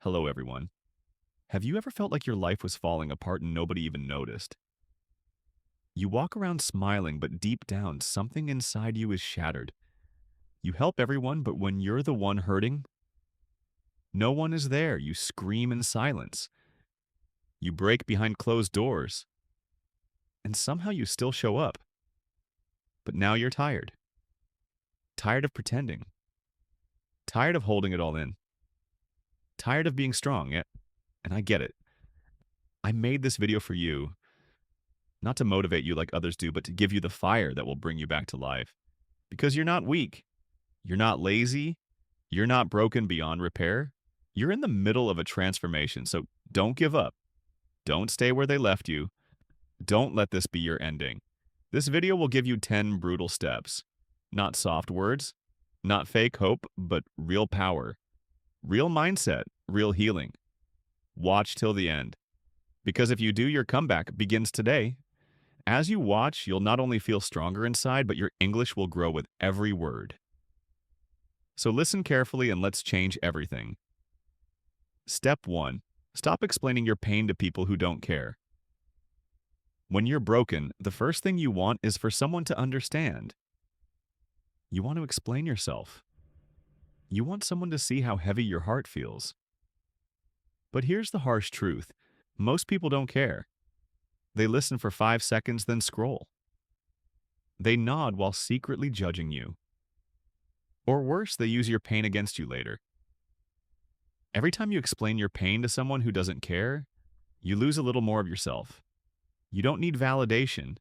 Hello, everyone. Have you ever felt like your life was falling apart and nobody even noticed? You walk around smiling, but deep down, something inside you is shattered. You help everyone, but when you're the one hurting, no one is there. You scream in silence. You break behind closed doors, and somehow you still show up. But now you're tired. Tired of pretending. Tired of holding it all in. Tired of being strong. Yeah, and I get it. I made this video for you, not to motivate you like others do, but to give you the fire that will bring you back to life. Because you're not weak. You're not lazy. You're not broken beyond repair. You're in the middle of a transformation, so don't give up. Don't stay where they left you. Don't let this be your ending. This video will give you 10 brutal steps. Not soft words, not fake hope, but real power. Real mindset, real healing. Watch till the end. Because if you do, your comeback begins today. As you watch, you'll not only feel stronger inside, but your English will grow with every word. So listen carefully and let's change everything. Step 1. Stop explaining your pain to people who don't care. When you're broken, the first thing you want is for someone to understand. You want to explain yourself. You want someone to see how heavy your heart feels. But here's the harsh truth. Most people don't care. They listen for 5 seconds, then scroll. They nod while secretly judging you. Or worse, they use your pain against you later. Every time you explain your pain to someone who doesn't care, you lose a little more of yourself. You don't need validation.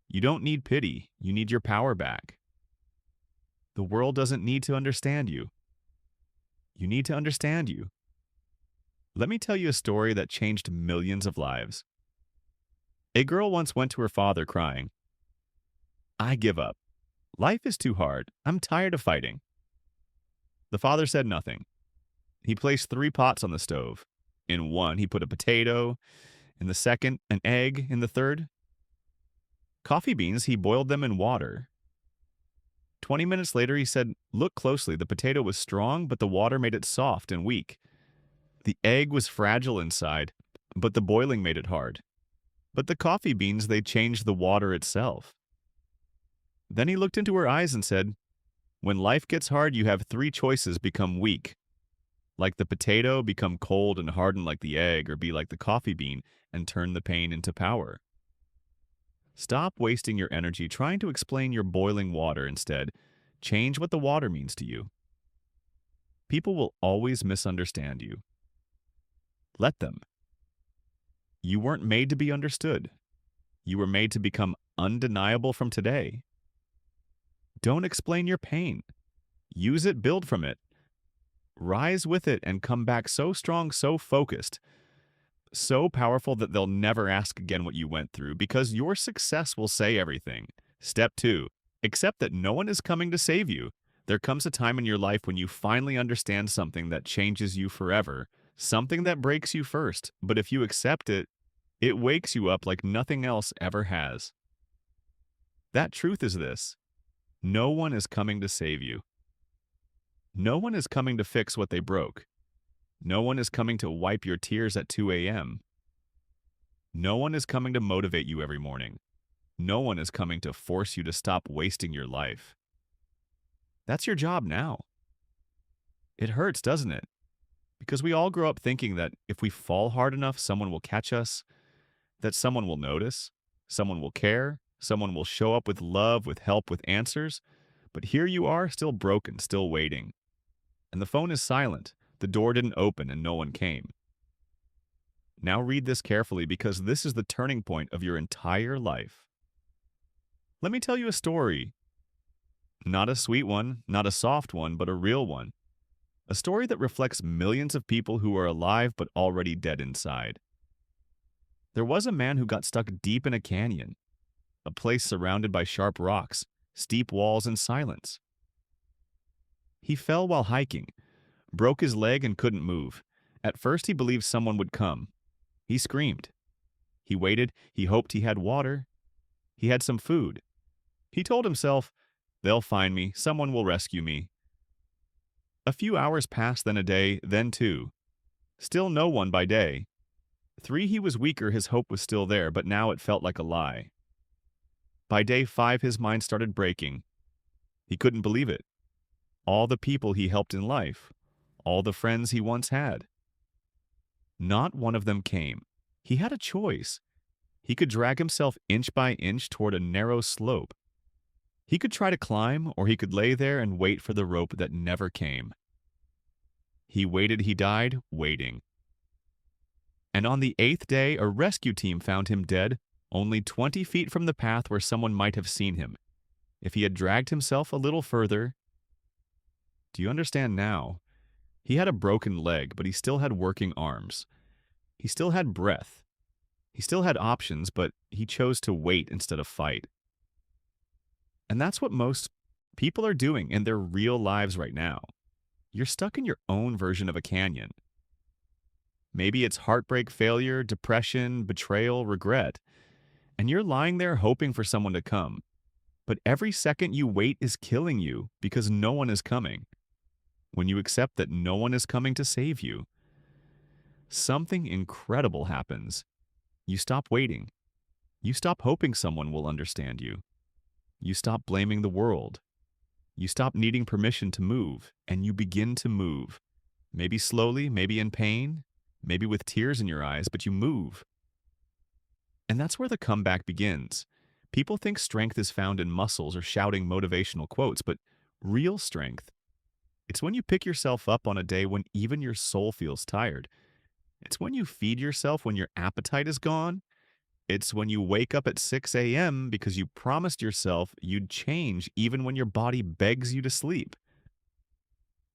You don't need pity. You need your power back. The world doesn't need to understand you. You need to understand you. Let me tell you a story that changed millions of lives. A girl once went to her father crying, "I give up. Life is too hard. I'm tired of fighting." The father said nothing. He placed 3 pots on the stove. In one, he put a potato. In the second, an egg. In the third, coffee beans. He boiled them in water. 20 minutes later, he said, "Look closely. The potato was strong, but the water made it soft and weak. The egg was fragile inside, but the boiling made it hard. But the coffee beans, they changed the water itself." Then he looked into her eyes and said, "When life gets hard, you have 3 choices: become weak, like the potato, become cold and harden like the egg, or be like the coffee bean and turn the pain into power." Stop wasting your energy trying to explain your boiling water. Instead, change what the water means to you. People will always misunderstand you. Let them. You weren't made to be understood. You were made to become undeniable from today. Don't explain your pain. Use it, build from it. Rise with it and come back so strong, so focused, so powerful that they'll never ask again what you went through, because your success will say everything. Step 2. Accept that no one is coming to save you. There comes a time in your life when you finally understand something that changes you forever, something that breaks you first, but if you accept it, it wakes you up like nothing else ever has. That truth is this: no one is coming to save you. No one is coming to fix what they broke. No one is coming to wipe your tears at 2 a.m. No one is coming to motivate you every morning. No one is coming to force you to stop wasting your life. That's your job now. It hurts, doesn't it? Because we all grow up thinking that if we fall hard enough, someone will catch us, that someone will notice, someone will care, someone will show up with love, with help, with answers. But here you are, still broken, still waiting. And the phone is silent. The door didn't open and no one came. Now read this carefully, because this is the turning point of your entire life. Let me tell you a story. Not a sweet one, not a soft one, but a real one. A story that reflects millions of people who are alive but already dead inside. There was a man who got stuck deep in a canyon, a place surrounded by sharp rocks, steep walls, and silence. He fell while hiking, broke his leg and couldn't move. At first he believed someone would come. He screamed. He waited. He hoped he had water. He had some food. He told himself, "They'll find me. Someone will rescue me." A few hours passed, then a day, then 2. Still no one by day. 3, he was weaker, his hope was still there, but now it felt like a lie. By day 5, his mind started breaking. He couldn't believe it. All the people he helped in life, all the friends he once had. Not one of them came. He had a choice. He could drag himself inch by inch toward a narrow slope. He could try to climb, or he could lay there and wait for the rope that never came. He waited, he died, waiting. And on the 8th day, a rescue team found him dead, only 20 feet from the path where someone might have seen him. If he had dragged himself a little further. Do you understand now? He had a broken leg, but he still had working arms. He still had breath. He still had options, but he chose to wait instead of fight. And that's what most people are doing in their real lives right now. You're stuck in your own version of a canyon. Maybe it's heartbreak, failure, depression, betrayal, regret. And you're lying there hoping for someone to come. But every second you wait is killing you because no one is coming. When you accept that no one is coming to save you, something incredible happens. You stop waiting. You stop hoping someone will understand you. You stop blaming the world. You stop needing permission to move, and you begin to move. Maybe slowly, maybe in pain, maybe with tears in your eyes, but you move. And that's where the comeback begins. People think strength is found in muscles or shouting motivational quotes, but real strength, it's when you pick yourself up on a day when even your soul feels tired. It's when you feed yourself when your appetite is gone. It's when you wake up at 6 a.m. because you promised yourself you'd change even when your body begs you to sleep.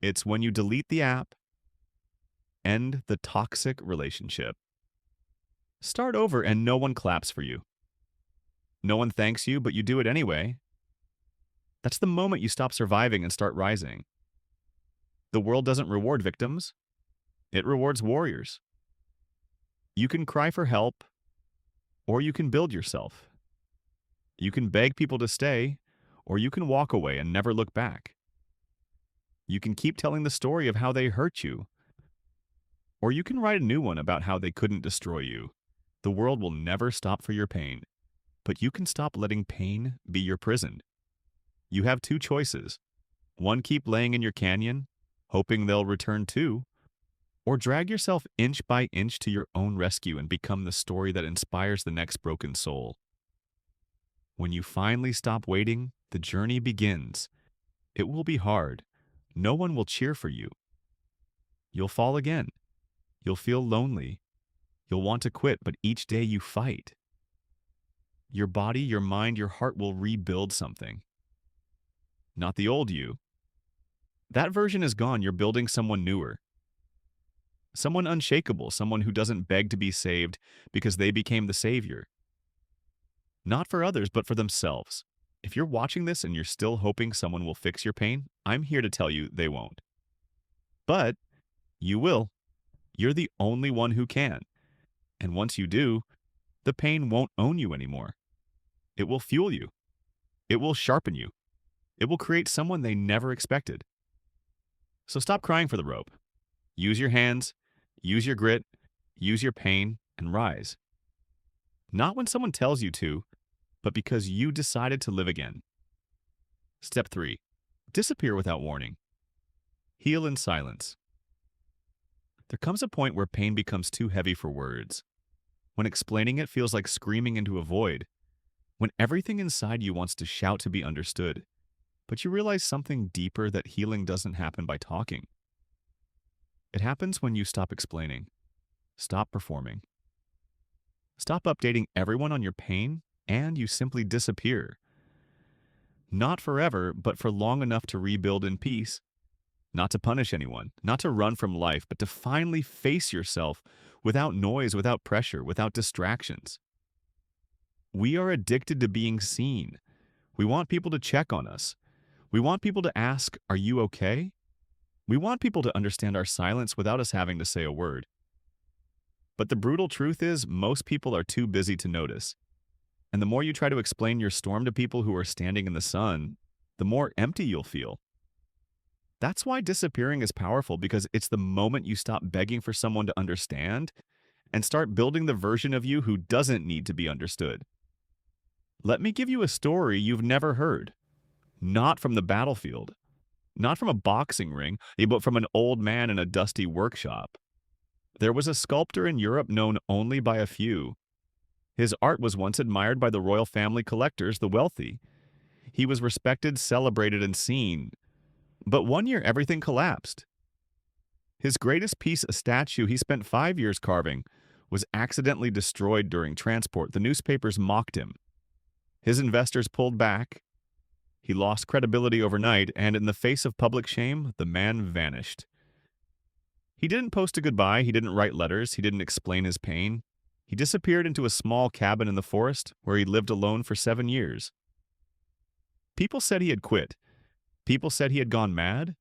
It's when you delete the app, end the toxic relationship, start over and no one claps for you. No one thanks you, but you do it anyway. That's the moment you stop surviving and start rising. The world doesn't reward victims. It rewards warriors. You can cry for help, or you can build yourself. You can beg people to stay, or you can walk away and never look back. You can keep telling the story of how they hurt you, or you can write a new one about how they couldn't destroy you. The world will never stop for your pain, but you can stop letting pain be your prison. You have 2 choices. One, keep laying in your canyon, hoping they'll return too, or drag yourself inch by inch to your own rescue and become the story that inspires the next broken soul. When you finally stop waiting, the journey begins. It will be hard. No one will cheer for you. You'll fall again. You'll feel lonely. You'll want to quit, but each day you fight. Your body, your mind, your heart will rebuild something. Not the old you. That version is gone. You're building someone newer. Someone unshakable, someone who doesn't beg to be saved because they became the savior. Not for others, but for themselves. If you're watching this and you're still hoping someone will fix your pain, I'm here to tell you they won't. But you will. You're the only one who can. And once you do, the pain won't own you anymore. It will fuel you. It will sharpen you. It will create someone they never expected. So stop crying for the rope. Use your hands, use your grit, use your pain, and rise. Not when someone tells you to, but because you decided to live again. Step 3. Disappear without warning. Heal in silence. There comes a point where pain becomes too heavy for words. When explaining it feels like screaming into a void. When everything inside you wants to shout to be understood. But you realize something deeper, that healing doesn't happen by talking. It happens when you stop explaining. Stop performing. Stop updating everyone on your pain, and you simply disappear. Not forever, but for long enough to rebuild in peace. Not to punish anyone, not to run from life, but to finally face yourself without noise, without pressure, without distractions. We are addicted to being seen. We want people to check on us. We want people to ask, "Are you okay?" We want people to understand our silence without us having to say a word. But the brutal truth is, most people are too busy to notice. And the more you try to explain your storm to people who are standing in the sun, the more empty you'll feel. That's why disappearing is powerful, because it's the moment you stop begging for someone to understand and start building the version of you who doesn't need to be understood. Let me give you a story you've never heard. Not from the battlefield, not from a boxing ring, but from an old man in a dusty workshop. There was a sculptor in Europe known only by a few. His art was once admired by the royal family collectors, the wealthy. He was respected, celebrated, and seen. But one year, everything collapsed. His greatest piece, a statue he spent 5 years carving, was accidentally destroyed during transport. The newspapers mocked him. His investors pulled back. He lost credibility overnight, and in the face of public shame, the man vanished. He didn't post a goodbye, he didn't write letters, he didn't explain his pain. He disappeared into a small cabin in the forest where he lived alone for 7 years. People said he had quit. People said he had gone mad.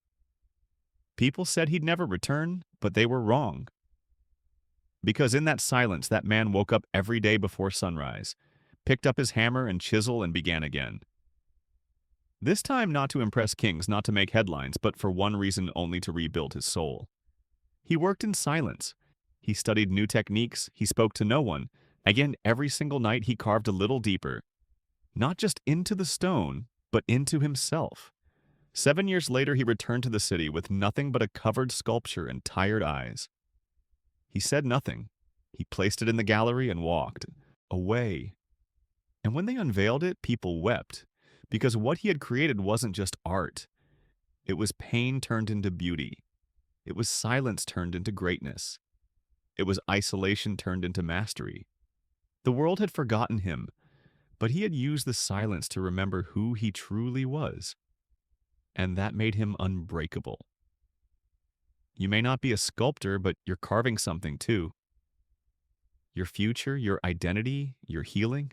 People said he'd never return, but they were wrong. Because in that silence, that man woke up every day before sunrise, picked up his hammer and chisel, and began again. This time not to impress kings, not to make headlines, but for one reason only: to rebuild his soul. He worked in silence. He studied new techniques. He spoke to no one. Again, every single night he carved a little deeper, not just into the stone, but into himself. 7 years later, he returned to the city with nothing but a covered sculpture and tired eyes. He said nothing. He placed it in the gallery and walked away. And when they unveiled it, people wept, because what he had created wasn't just art. It was pain turned into beauty. It was silence turned into greatness. It was isolation turned into mastery. The world had forgotten him, but he had used the silence to remember who he truly was. And that made him unbreakable. You may not be a sculptor, but you're carving something too. Your future, your identity, your healing.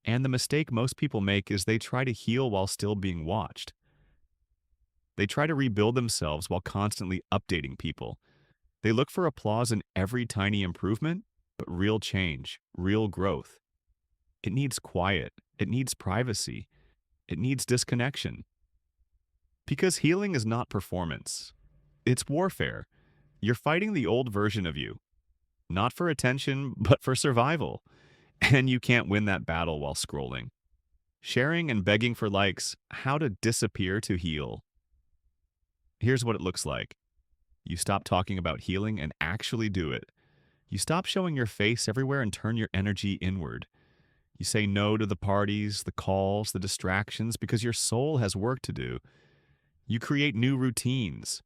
And the mistake most people make is they try to heal while still being watched. They try to rebuild themselves while constantly updating people. They look for applause in every tiny improvement, but real change, real growth. It needs quiet. It needs privacy. It needs disconnection. Because healing is not performance. It's warfare. You're fighting the old version of you. Not for attention, but for survival. And you can't win that battle while scrolling. Sharing and begging for likes, how to disappear to heal. Here's what it looks like. You stop talking about healing and actually do it. You stop showing your face everywhere and turn your energy inward. You say no to the parties, the calls, the distractions, because your soul has work to do. You create new routines.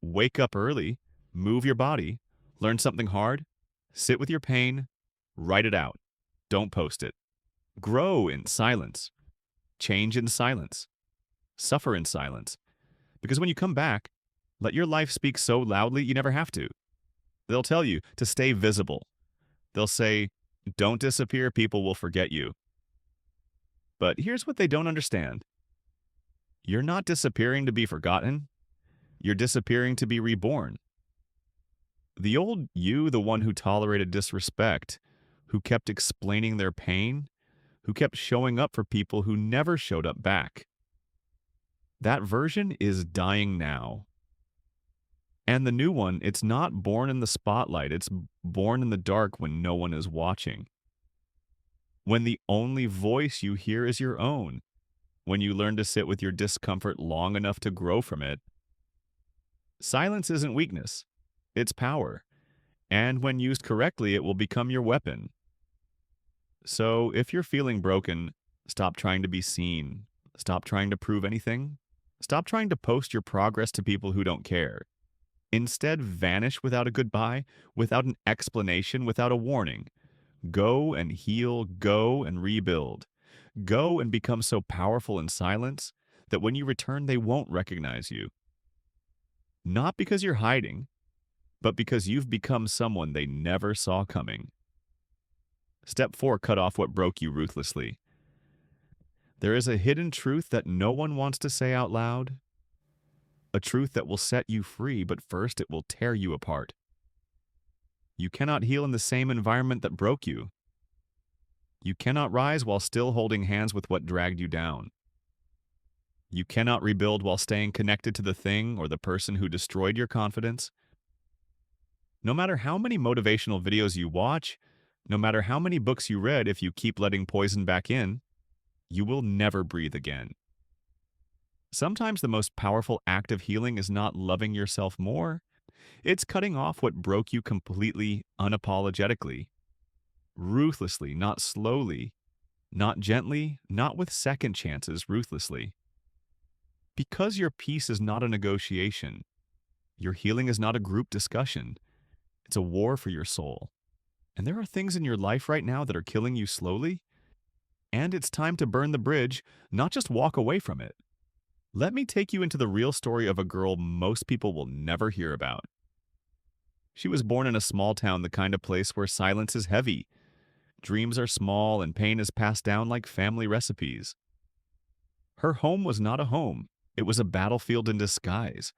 Wake up early, move your body, learn something hard, sit with your pain, write it out. Don't post it. Grow in silence. Change in silence. Suffer in silence. Because when you come back, let your life speak so loudly you never have to. They'll tell you to stay visible. They'll say, don't disappear, people will forget you. But here's what they don't understand. You're not disappearing to be forgotten. You're disappearing to be reborn. The old you, the one who tolerated disrespect, who kept explaining their pain, who kept showing up for people who never showed up back. That version is dying now. And the new one, it's not born in the spotlight, it's born in the dark when no one is watching. When the only voice you hear is your own. When you learn to sit with your discomfort long enough to grow from it. Silence isn't weakness, it's power. And when used correctly, it will become your weapon. So if you're feeling broken, stop trying to be seen. Stop trying to prove anything. Stop trying to post your progress to people who don't care. Instead, vanish without a goodbye, without an explanation, without a warning. Go and heal, go and rebuild. Go and become so powerful in silence that when you return, they won't recognize you. Not because you're hiding, but because you've become someone they never saw coming. Step 4, cut off what broke you ruthlessly. There is a hidden truth that no one wants to say out loud. A truth that will set you free, but first it will tear you apart. You cannot heal in the same environment that broke you. You cannot rise while still holding hands with what dragged you down. You cannot rebuild while staying connected to the thing or the person who destroyed your confidence. No matter how many motivational videos you watch, no matter how many books you read, if you keep letting poison back in, you will never breathe again. Sometimes the most powerful act of healing is not loving yourself more. It's cutting off what broke you completely, unapologetically, ruthlessly, not slowly, not gently, not with second chances, ruthlessly. Because your peace is not a negotiation, your healing is not a group discussion, it's a war for your soul. And there are things in your life right now that are killing you slowly, and it's time to burn the bridge, not just walk away from it. Let me take you into the real story of a girl most people will never hear about. She was born in a small town, the kind of place where silence is heavy, dreams are small, and pain is passed down like family recipes. Her home was not a home, it was a battlefield in disguise.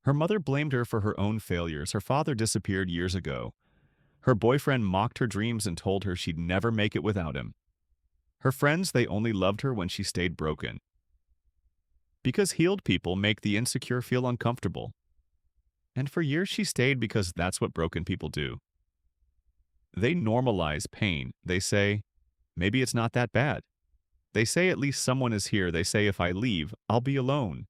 Her mother blamed her for her own failures. Her father disappeared years ago. Her boyfriend mocked her dreams and told her she'd never make it without him. Her friends, they only loved her when she stayed broken. Because healed people make the insecure feel uncomfortable. And for years she stayed because that's what broken people do. They normalize pain. They say, maybe it's not that bad. They say at least someone is here. They say if I leave, I'll be alone.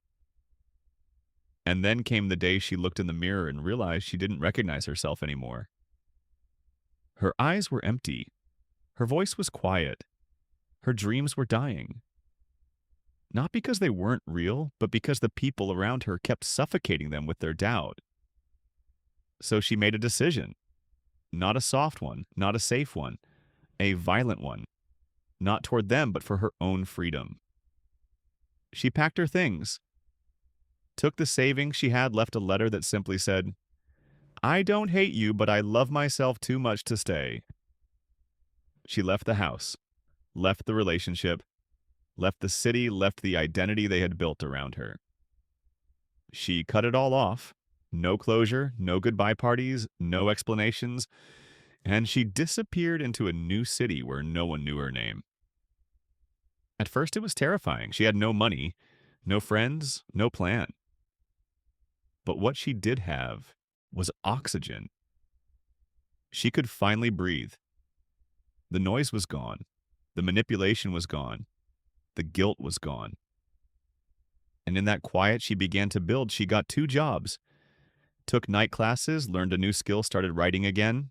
And then came the day she looked in the mirror and realized she didn't recognize herself anymore. Her eyes were empty. Her voice was quiet. Her dreams were dying. Not because they weren't real, but because the people around her kept suffocating them with their doubt. So she made a decision. Not a soft one, not a safe one, a violent one. Not toward them, but for her own freedom. She packed her things, took the savings she had, left a letter that simply said, I don't hate you, but I love myself too much to stay. She left the house, left the relationship, left the city, left the identity they had built around her. She cut it all off. No closure, no goodbye parties, no explanations, and she disappeared into a new city where no one knew her name. At first it was terrifying. She had no money, no friends, no plan. But what she did have was oxygen. She could finally breathe. The noise was gone. The manipulation was gone. The guilt was gone. And in that quiet, she began to build. She got 2 jobs, took night classes, learned a new skill, started writing again,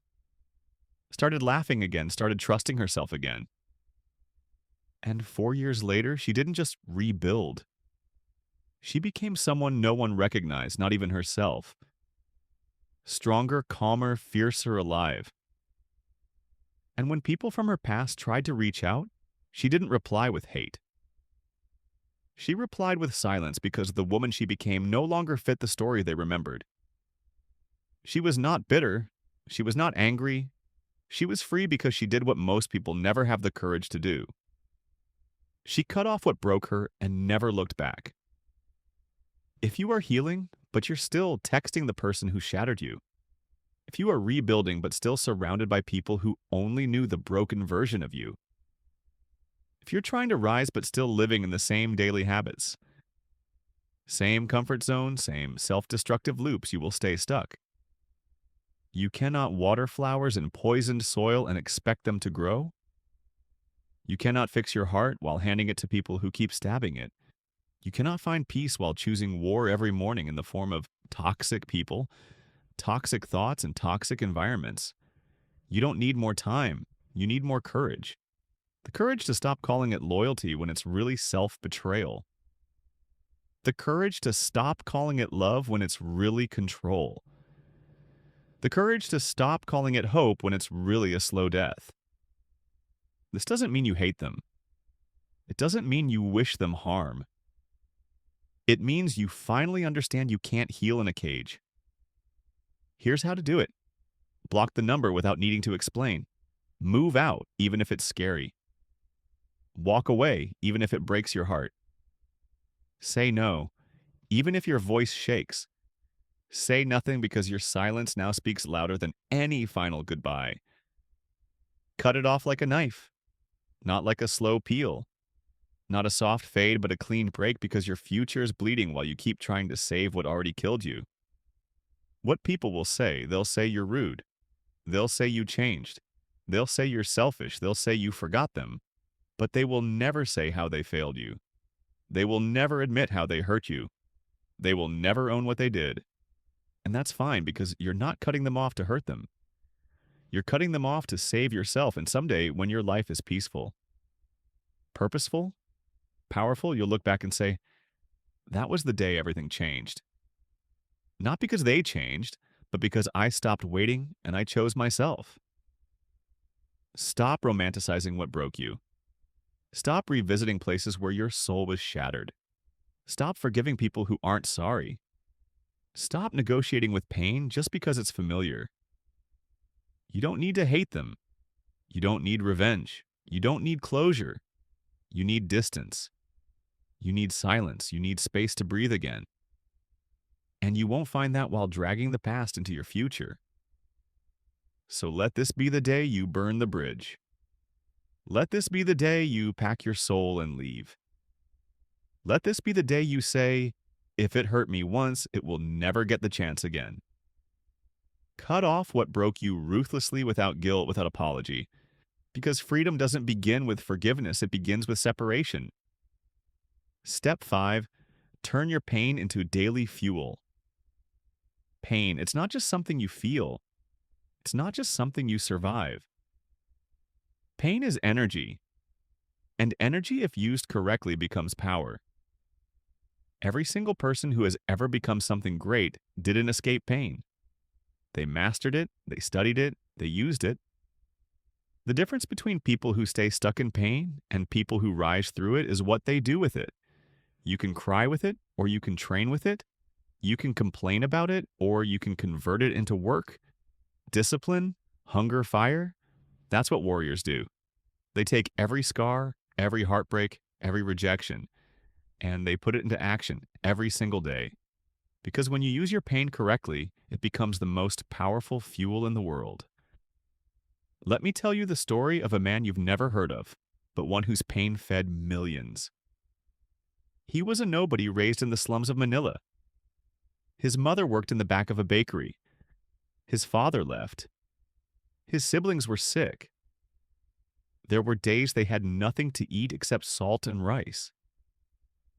started laughing again, started trusting herself again. And 4 years later, she didn't just rebuild. She became someone no one recognized, not even herself. Stronger, calmer, fiercer, alive. And when people from her past tried to reach out, she didn't reply with hate. She replied with silence because the woman she became no longer fit the story they remembered. She was not bitter. She was not angry. She was free because she did what most people never have the courage to do. She cut off what broke her and never looked back. If you are healing, but you're still texting the person who shattered you, if you are rebuilding but still surrounded by people who only knew the broken version of you, if you're trying to rise but still living in the same daily habits, same comfort zone, same self-destructive loops, you will stay stuck. You cannot water flowers in poisoned soil and expect them to grow. You cannot fix your heart while handing it to people who keep stabbing it. You cannot find peace while choosing war every morning in the form of toxic people, toxic thoughts, and toxic environments. You don't need more time. You need more courage. The courage to stop calling it loyalty when it's really self-betrayal. The courage to stop calling it love when it's really control. The courage to stop calling it hope when it's really a slow death. This doesn't mean you hate them. It doesn't mean you wish them harm. It means you finally understand you can't heal in a cage. Here's how to do it. Block the number without needing to explain. Move out, even if it's scary. Walk away, even if it breaks your heart. Say no, even if your voice shakes. Say nothing because your silence now speaks louder than any final goodbye. Cut it off like a knife, not like a slow peel. Not a soft fade, but a clean break because your future is bleeding while you keep trying to save what already killed you. What people will say, they'll say you're rude. They'll say you changed. They'll say you're selfish. They'll say you forgot them. But they will never say how they failed you. They will never admit how they hurt you. They will never own what they did. And that's fine because you're not cutting them off to hurt them. You're cutting them off to save yourself, and someday when your life is peaceful, purposeful, powerful, you'll look back and say, that was the day everything changed. Not because they changed, but because I stopped waiting and I chose myself. Stop romanticizing what broke you. Stop revisiting places where your soul was shattered. Stop forgiving people who aren't sorry. Stop negotiating with pain just because it's familiar. You don't need to hate them. You don't need revenge. You don't need closure. You need distance. You need silence. You need space to breathe again. And you won't find that while dragging the past into your future. So let this be the day you burn the bridge. Let this be the day you pack your soul and leave. Let this be the day you say, if it hurt me once, it will never get the chance again. Cut off what broke you ruthlessly without guilt, without apology. Because freedom doesn't begin with forgiveness, it begins with separation. Step 5, turn your pain into daily fuel. Pain, it's not just something you feel. It's not just something you survive. Pain is energy. And energy, if used correctly, becomes power. Every single person who has ever become something great didn't escape pain. They mastered it, they studied it, they used it. The difference between people who stay stuck in pain and people who rise through it is what they do with it. You can cry with it, or you can train with it. You can complain about it, or you can convert it into work, discipline, hunger, fire. That's what warriors do. They take every scar, every heartbreak, every rejection, and they put it into action every single day. Because when you use your pain correctly, it becomes the most powerful fuel in the world. Let me tell you the story of a man you've never heard of, but one whose pain fed millions. He was a nobody raised in the slums of Manila. His mother worked in the back of a bakery. His father left. His siblings were sick. There were days they had nothing to eat except salt and rice.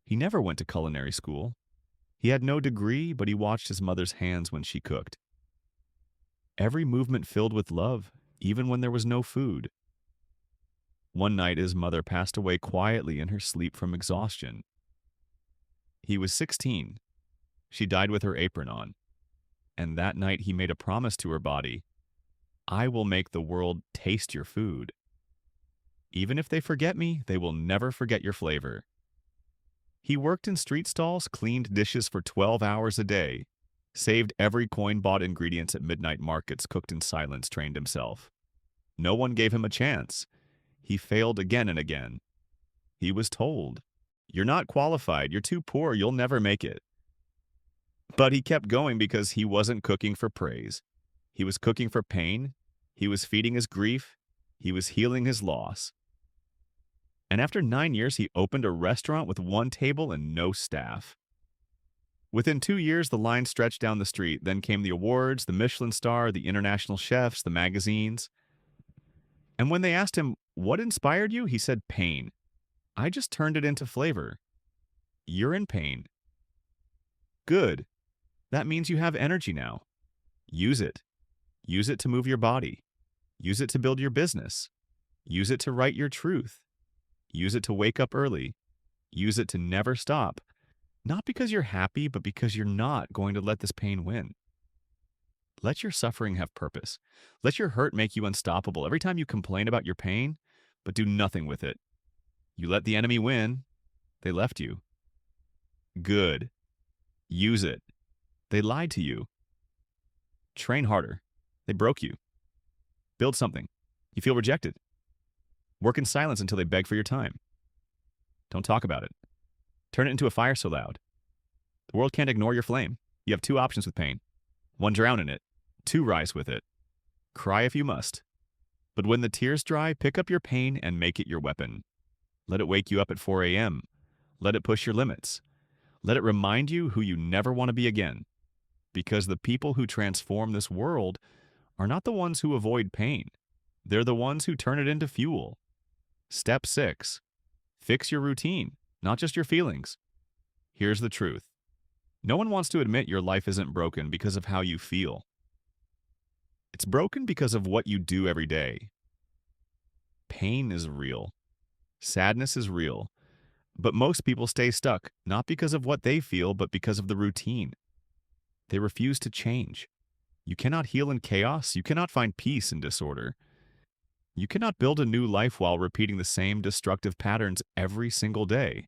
He never went to culinary school. He had no degree, but he watched his mother's hands when she cooked. Every movement filled with love, even when there was no food. One night his mother passed away quietly in her sleep from exhaustion. He was 16. She died with her apron on. And that night he made a promise to her body, I will make the world taste your food. Even if they forget me, they will never forget your flavor. He worked in street stalls, cleaned dishes for 12 hours a day, saved every coin, bought ingredients at midnight markets, cooked in silence, trained himself. No one gave him a chance. He failed again and again. He was told, you're not qualified, you're too poor, you'll never make it. But he kept going because he wasn't cooking for praise. He was cooking for pain. He was feeding his grief. He was healing his loss. And after 9 years, he opened a restaurant with one table and no staff. Within 2 years, the line stretched down the street. Then came the awards, the Michelin star, the international chefs, the magazines. And when they asked him, what inspired you? He said, pain. I just turned it into flavor. You're in pain. Good. That means you have energy now. Use it. Use it to move your body. Use it to build your business. Use it to write your truth. Use it to wake up early. Use it to never stop. Not because you're happy, but because you're not going to let this pain win. Let your suffering have purpose. Let your hurt make you unstoppable. Every time you complain about your pain, but do nothing with it. You let the enemy win. They left you. Good. Use it. They lied to you. Train harder. They broke you. Build something. You feel rejected. Work in silence until they beg for your time. Don't talk about it. Turn it into a fire so loud. The world can't ignore your flame. You have 2 options with pain. 1, drown in it. 2, rise with it. Cry if you must. But when the tears dry, pick up your pain and make it your weapon. Let it wake you up at 4 a.m. Let it push your limits. Let it remind you who you never want to be again. Because the people who transform this world are not the ones who avoid pain. They're the ones who turn it into fuel. Step 6. Fix your routine, not just your feelings. Here's the truth. No one wants to admit your life isn't broken because of how you feel. It's broken because of what you do every day. Pain is real. Sadness is real. But most people stay stuck, not because of what they feel, but because of the routine. They refuse to change. You cannot heal in chaos. You cannot find peace in disorder. You cannot build a new life while repeating the same destructive patterns every single day.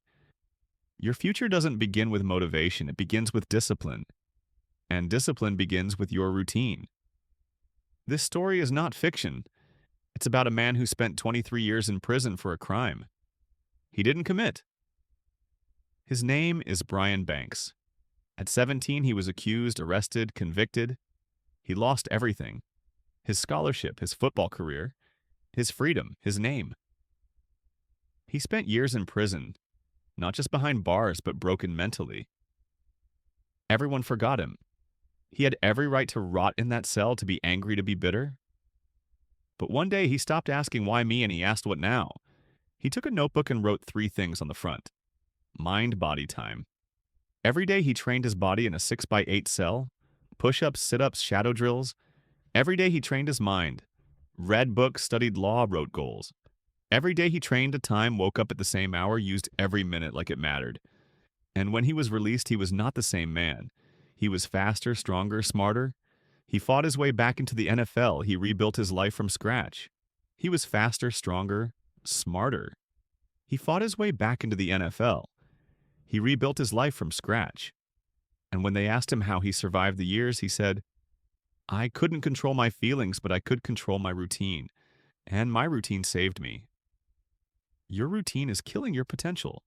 Your future doesn't begin with motivation. It begins with discipline. And discipline begins with your routine. This story is not fiction. It's about a man who spent 23 years in prison for a crime he didn't commit. His name is Brian Banks. At 17, he was accused, arrested, convicted. He lost everything. His scholarship, his football career, his freedom, his name. He spent years in prison, not just behind bars, but broken mentally. Everyone forgot him. He had every right to rot in that cell, to be angry, to be bitter. But one day he stopped asking why me and he asked what now. He took a notebook and wrote 3 things on the front. Mind, body, time. Every day he trained his body in a 6x8 cell, push-ups, sit-ups, shadow drills. Every day he trained his mind. Read books, studied law, wrote goals. Every day he trained a time, woke up at the same hour, used every minute like it mattered. And when he was released, he was not the same man. He was faster, stronger, smarter. He fought his way back into the NFL. He rebuilt his life from scratch. He was faster, stronger, smarter. He fought his way back into the NFL. He rebuilt his life from scratch. And when they asked him how he survived the years, he said, "I couldn't control my feelings, but I could control my routine. And my routine saved me." Your routine is killing your potential.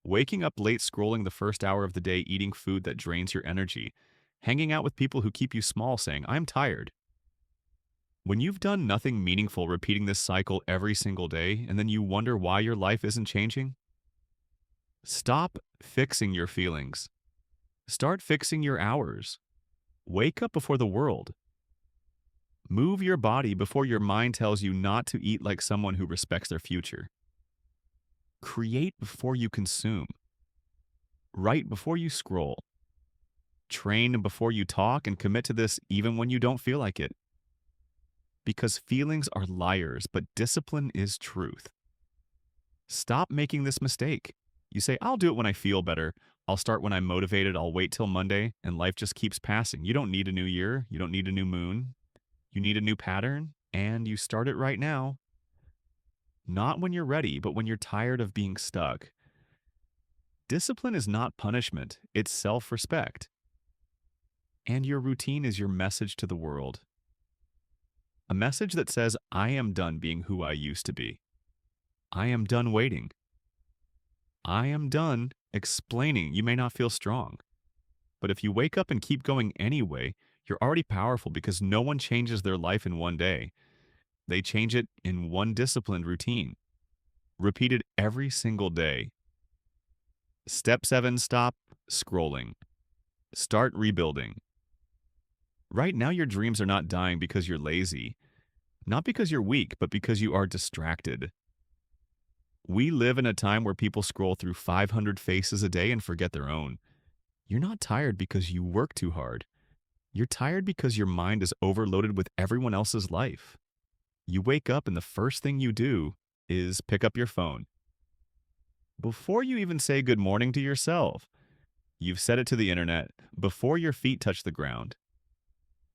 Waking up late, scrolling the first hour of the day, eating food that drains your energy, hanging out with people who keep you small, saying, "I'm tired." When you've done nothing meaningful, repeating this cycle every single day, and then you wonder why your life isn't changing, stop fixing your feelings. Start fixing your hours. Wake up before the world. Move your body before your mind tells you not to eat like someone who respects their future. Create before you consume. Write before you scroll. Train before you talk, and commit to this even when you don't feel like it. Because feelings are liars, but discipline is truth. Stop making this mistake. You say, "I'll do it when I feel better. I'll start when I'm motivated. I'll wait till Monday," and life just keeps passing. You don't need a new year. You don't need a new moon. You need a new pattern, and you start it right now. Not when you're ready, but when you're tired of being stuck. Discipline is not punishment. It's self-respect. And your routine is your message to the world. A message that says, "I am done being who I used to be. I am done waiting. I am done explaining you may not feel strong." But if you wake up and keep going anyway, you're already powerful, because no one changes their life in one day. They change it in one disciplined routine, repeated every single day. Step 7, stop scrolling. Start rebuilding. Right now, your dreams are not dying because you're lazy, not because you're weak, but because you are distracted. We live in a time where people scroll through 500 faces a day and forget their own. You're not tired because you work too hard. You're tired because your mind is overloaded with everyone else's life. You wake up and the first thing you do is pick up your phone. Before you even say good morning to yourself, you've said it to the internet before your feet touch the ground.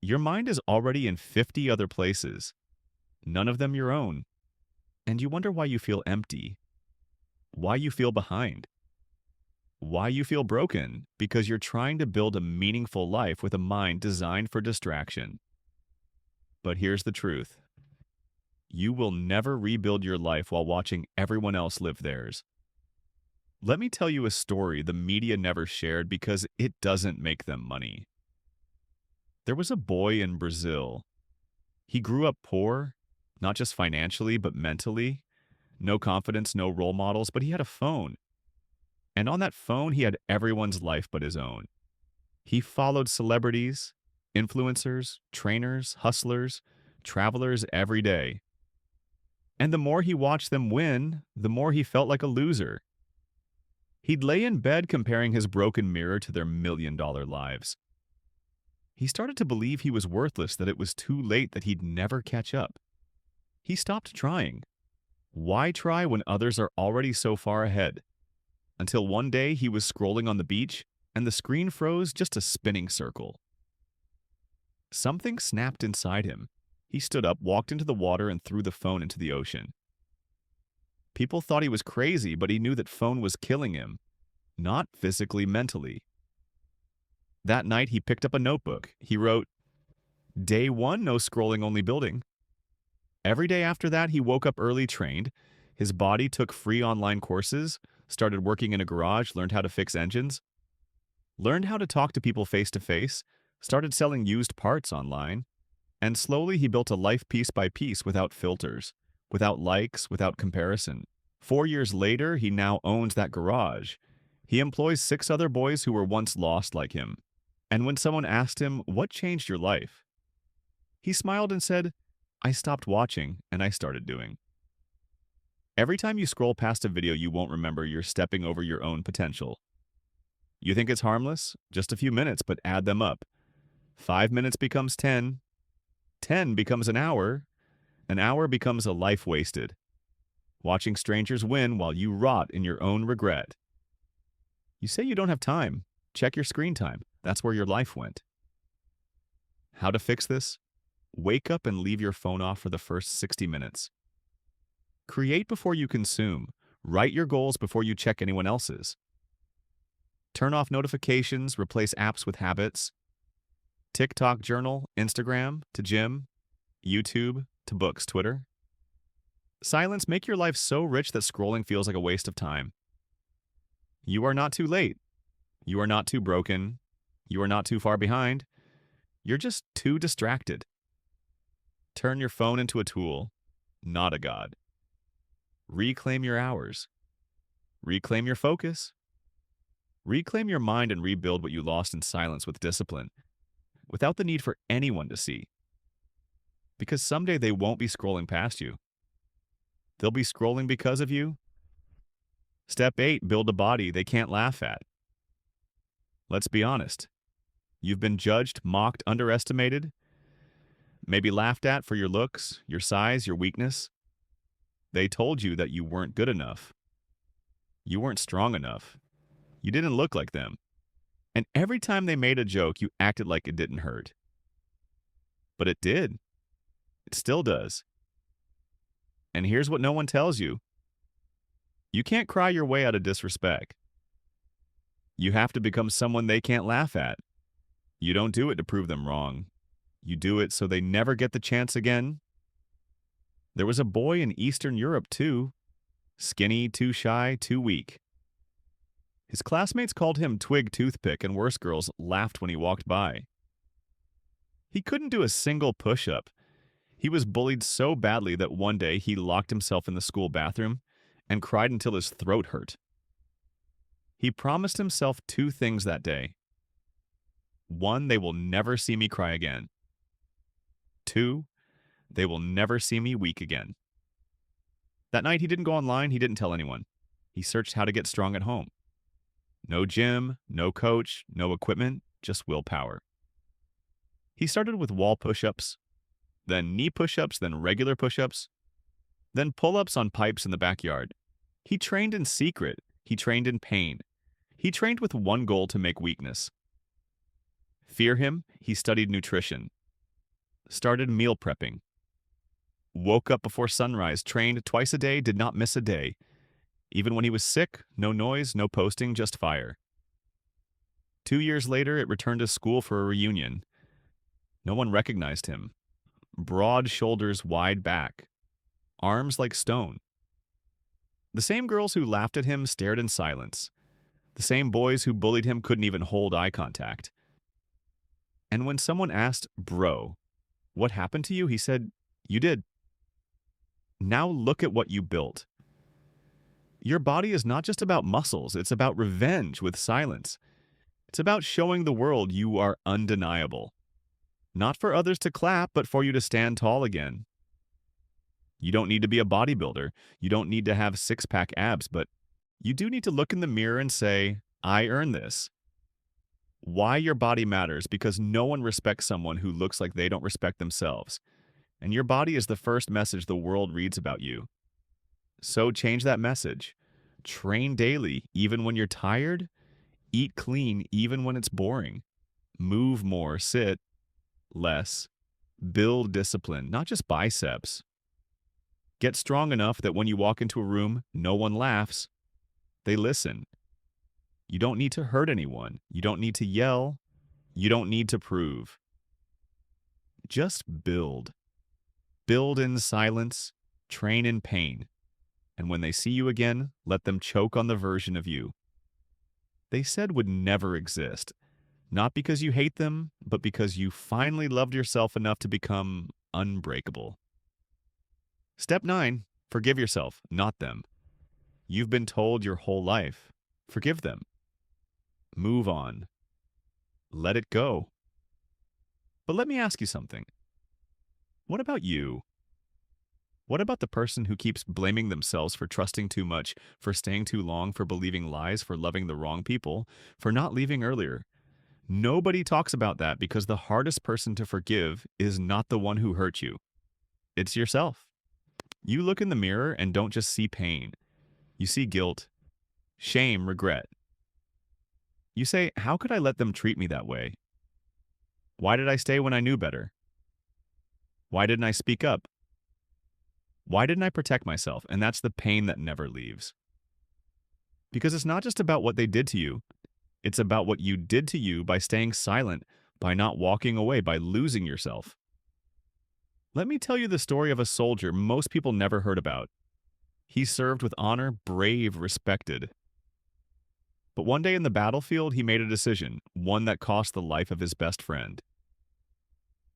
Your mind is already in 50 other places, none of them your own. And you wonder why you feel empty, why you feel behind, why you feel broken, because you're trying to build a meaningful life with a mind designed for distraction. But here's the truth. You will never rebuild your life while watching everyone else live theirs. Let me tell you a story the media never shared because it doesn't make them money. There was a boy in Brazil. He grew up poor, not just financially, but mentally. No confidence, no role models, but he had a phone. And on that phone, he had everyone's life but his own. He followed celebrities, influencers, trainers, hustlers, travelers every day. And the more he watched them win, the more he felt like a loser. He'd lay in bed comparing his broken mirror to their million-dollar lives. He started to believe he was worthless, that it was too late, that he'd never catch up. He stopped trying. Why try when others are already so far ahead? Until one day he was scrolling on the beach and the screen froze, just a spinning circle. Something snapped inside him. He stood up, walked into the water, and threw the phone into the ocean. People thought he was crazy, but he knew that phone was killing him. Not physically, mentally. That night he picked up a notebook. He wrote, "Day 1, no scrolling, only building." Every day after that, he woke up early, trained. His body took free online courses, started working in a garage, learned how to fix engines, learned how to talk to people face to face, started selling used parts online, and slowly he built a life piece by piece without filters, without likes, without comparison. 4 years later, he now owns that garage. He employs 6 other boys who were once lost like him. And when someone asked him, "What changed your life?" he smiled and said, "I stopped watching and I started doing." Every time you scroll past a video you won't remember, you're stepping over your own potential. You think it's harmless? Just a few minutes, but add them up. 5 minutes becomes 10. 10 becomes an hour. An hour becomes a life wasted. Watching strangers win while you rot in your own regret. You say you don't have time. Check your screen time. That's where your life went. How to fix this? Wake up and leave your phone off for the first 60 minutes. Create before you consume. Write your goals before you check anyone else's. Turn off notifications, replace apps with habits. TikTok journal, Instagram to gym, YouTube to books, Twitter. Silence, make your life so rich that scrolling feels like a waste of time. You are not too late. You are not too broken. You are not too far behind. You're just too distracted. Turn your phone into a tool, not a god. Reclaim your hours. Reclaim your focus. Reclaim your mind and rebuild what you lost in silence with discipline, without the need for anyone to see. Because someday they won't be scrolling past you. They'll be scrolling because of you. Step 8, build a body they can't laugh at. Let's be honest. You've been judged, mocked, underestimated, maybe laughed at for your looks, your size, your weakness. They told you that you weren't good enough. You weren't strong enough. You didn't look like them. And every time they made a joke, you acted like it didn't hurt. But it did. It still does. And here's what no one tells you. You can't cry your way out of disrespect. You have to become someone they can't laugh at. You don't do it to prove them wrong. You do it so they never get the chance again. There was a boy in Eastern Europe, too. Skinny, too shy, too weak. His classmates called him Twig Toothpick, and worse girls laughed when he walked by. He couldn't do a single push-up. He was bullied so badly that one day he locked himself in the school bathroom and cried until his throat hurt. He promised himself 2 things that day. 1, they will never see me cry again. 2, they will never see me weak again. That night he didn't go online, he didn't tell anyone. He searched how to get strong at home. No gym, no coach, no equipment, just willpower. He started with wall push-ups, then knee push-ups, then regular push-ups, then pull-ups on pipes in the backyard. He trained in secret. He trained in pain. He trained with one goal: to make weakness. Fear him, he studied nutrition. Started meal prepping. Woke up before sunrise, trained twice a day, did not miss a day. Even when he was sick, no noise, no posting, just fire. 2 years later, it returned to school for a reunion. No one recognized him. Broad shoulders, wide back. Arms like stone. The same girls who laughed at him stared in silence. The same boys who bullied him couldn't even hold eye contact. And when someone asked, "Bro, what happened to you?" he said, "You did. Now look at what you built." Your body is not just about muscles, it's about revenge with silence. It's about showing the world you are undeniable. Not for others to clap, but for you to stand tall again. You don't need to be a bodybuilder. You don't need to have six-pack abs, but you do need to look in the mirror and say, I earn this. Why your body matters, because no one respects someone who looks like they don't respect themselves. And your body is the first message the world reads about you. So change that message. Train daily, even when you're tired. Eat clean, even when it's boring. Move more, sit less. Build discipline, not just biceps. Get strong enough that when you walk into a room, no one laughs. They listen. You don't need to hurt anyone. You don't need to yell. You don't need to prove. Just build. Build in silence. Train in pain. And when they see you again, let them choke on the version of you they said would never exist. Not because you hate them, but because you finally loved yourself enough to become unbreakable. Step 9. Forgive yourself, not them. You've been told your whole life. Forgive them. Move on. Let it go. But let me ask you something. What about you? What about the person who keeps blaming themselves for trusting too much, for staying too long, for believing lies, for loving the wrong people, for not leaving earlier? Nobody talks about that because the hardest person to forgive is not the one who hurt you. It's yourself. You look in the mirror and don't just see pain. You see guilt, shame, regret. You say, how could I let them treat me that way? Why did I stay when I knew better? Why didn't I speak up? Why didn't I protect myself? And that's the pain that never leaves. Because it's not just about what they did to you. It's about what you did to you by staying silent, by not walking away, by losing yourself. Let me tell you the story of a soldier most people never heard about. He served with honor, brave, respected. But one day in the battlefield, he made a decision, one that cost the life of his best friend.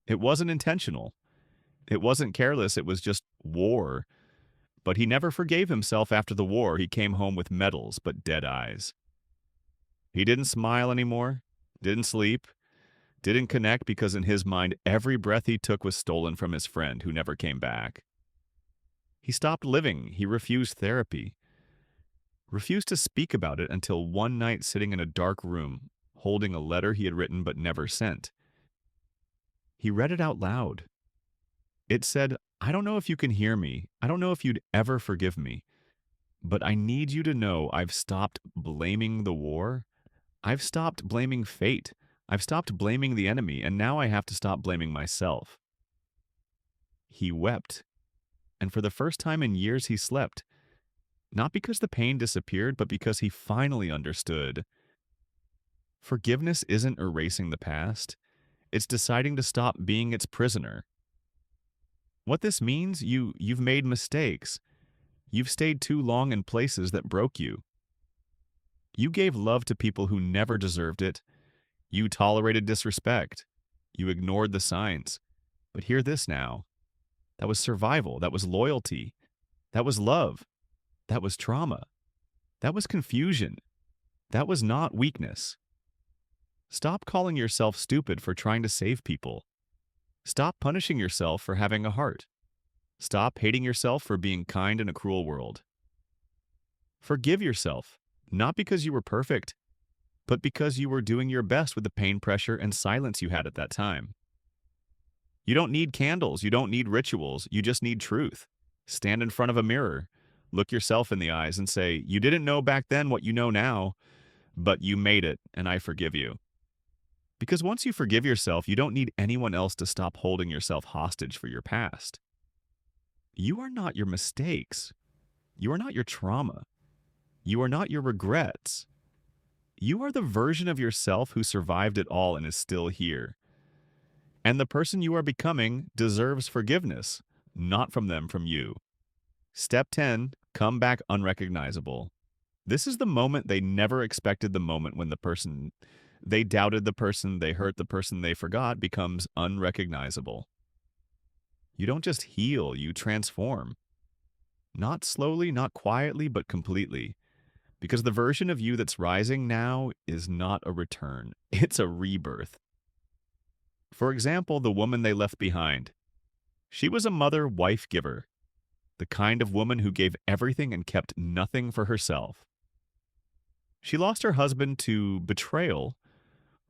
It wasn't intentional. It wasn't careless, it was just war. But he never forgave himself after the war. He came home with medals, but dead eyes. He didn't smile anymore, didn't sleep, didn't connect because in his mind, every breath he took was stolen from his friend who never came back. He stopped living. He refused therapy. Refused to speak about it until one night sitting in a dark room, holding a letter he had written but never sent. He read it out loud. It said, I don't know if you can hear me. I don't know if you'd ever forgive me. But I need you to know I've stopped blaming the war. I've stopped blaming fate. I've stopped blaming the enemy, and now I have to stop blaming myself. He wept. And for the first time in years, he slept. Not because the pain disappeared, but because he finally understood. Forgiveness isn't erasing the past. It's deciding to stop being its prisoner. What this means, you've made mistakes. You've stayed too long in places that broke you. You gave love to people who never deserved it. You tolerated disrespect. You ignored the signs. But hear this now. That was survival. That was loyalty. That was love. That was trauma. That was confusion. That was not weakness. Stop calling yourself stupid for trying to save people. Stop punishing yourself for having a heart. Stop hating yourself for being kind in a cruel world. Forgive yourself, not because you were perfect, but because you were doing your best with the pain, pressure, and silence you had at that time. You don't need candles. You don't need rituals. You just need truth. Stand in front of a mirror. Look yourself in the eyes and say, you didn't know back then what you know now, but you made it, and I forgive you. Because once you forgive yourself, you don't need anyone else to stop holding yourself hostage for your past. You are not your mistakes. You are not your trauma. You are not your regrets. You are the version of yourself who survived it all and is still here. And the person you are becoming deserves forgiveness, not from them, from you. Step 10, come back unrecognizable. This is the moment they never expected, the moment when the person they doubted, the person they hurt, the person they forgot becomes unrecognizable. You don't just heal, you transform. Not slowly, not quietly, but completely. Because the version of you that's rising now is not a return, it's a rebirth. For example, the woman they left behind. She was a mother, wife giver, the kind of woman who gave everything and kept nothing for herself. She lost her husband to betrayal,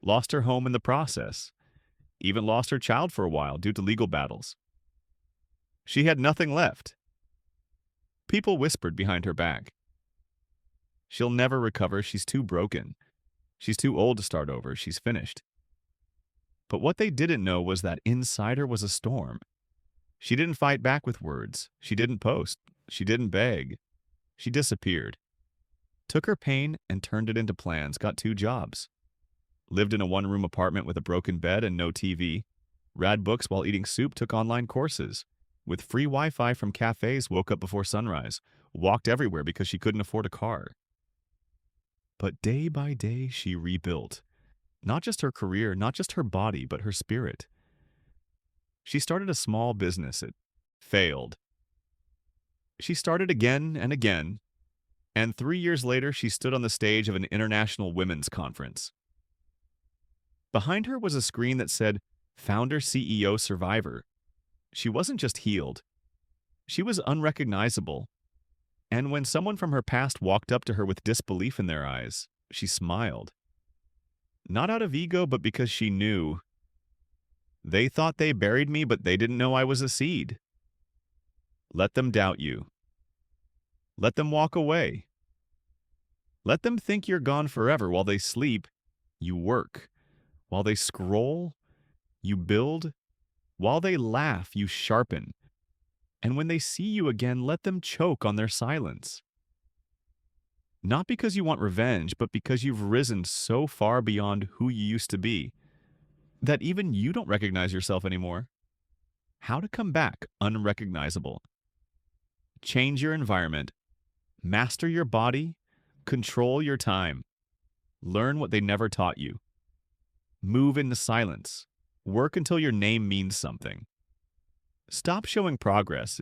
lost her home in the process, even lost her child for a while due to legal battles. She had nothing left. People whispered behind her back. She'll never recover, she's too broken. She's too old to start over, she's finished. But what they didn't know was that inside her was a storm. She didn't fight back with words. She didn't post. She didn't beg. She disappeared. Took her pain and turned it into plans, got 2 jobs. Lived in a one-room apartment with a broken bed and no TV. Read books while eating soup, took online courses. With free Wi-Fi from cafes, woke up before sunrise. Walked everywhere because she couldn't afford a car. But day by day, she rebuilt. Not just her career, not just her body, but her spirit. She started a small business. It failed. She started again and again, and 3 years later, she stood on the stage of an international women's conference. Behind her was a screen that said, Founder, CEO, Survivor. She wasn't just healed. She was unrecognizable. And when someone from her past walked up to her with disbelief in their eyes, she smiled. Not out of ego, but because she knew. They thought they buried me, but they didn't know I was a seed. Let them doubt you. Let them walk away. Let them think you're gone forever. While they sleep, you work. While they scroll, you build. While they laugh, you sharpen. And when they see you again, let them choke on their silence. Not because you want revenge, but because you've risen so far beyond who you used to be that even you don't recognize yourself anymore. How to come back unrecognizable. Change your environment. Master your body. Control your time. Learn what they never taught you. Move into silence. Work until your name means something. Stop showing progress.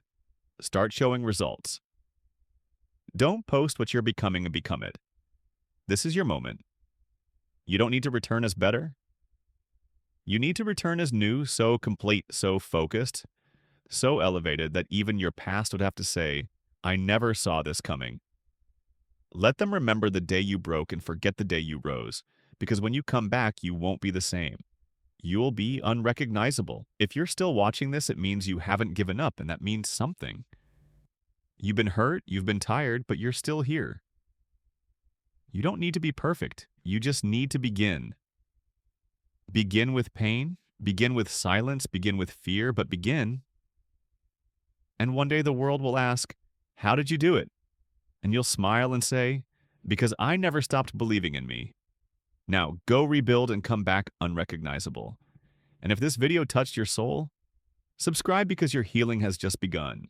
Start showing results. Don't post what you're becoming and become it. This is your moment. You don't need to return as better. You need to return as new, so complete, so focused, so elevated that even your past would have to say, I never saw this coming. Let them remember the day you broke and forget the day you rose, because when you come back, you won't be the same. You'll be unrecognizable. If you're still watching this, it means you haven't given up, and that means something. You've been hurt, you've been tired, but you're still here. You don't need to be perfect. You just need to begin. Begin with pain, begin with silence, begin with fear, but begin. And one day the world will ask, how did you do it? And you'll smile and say, because I never stopped believing in me. Now go rebuild and come back unrecognizable. And if this video touched your soul, subscribe because your healing has just begun.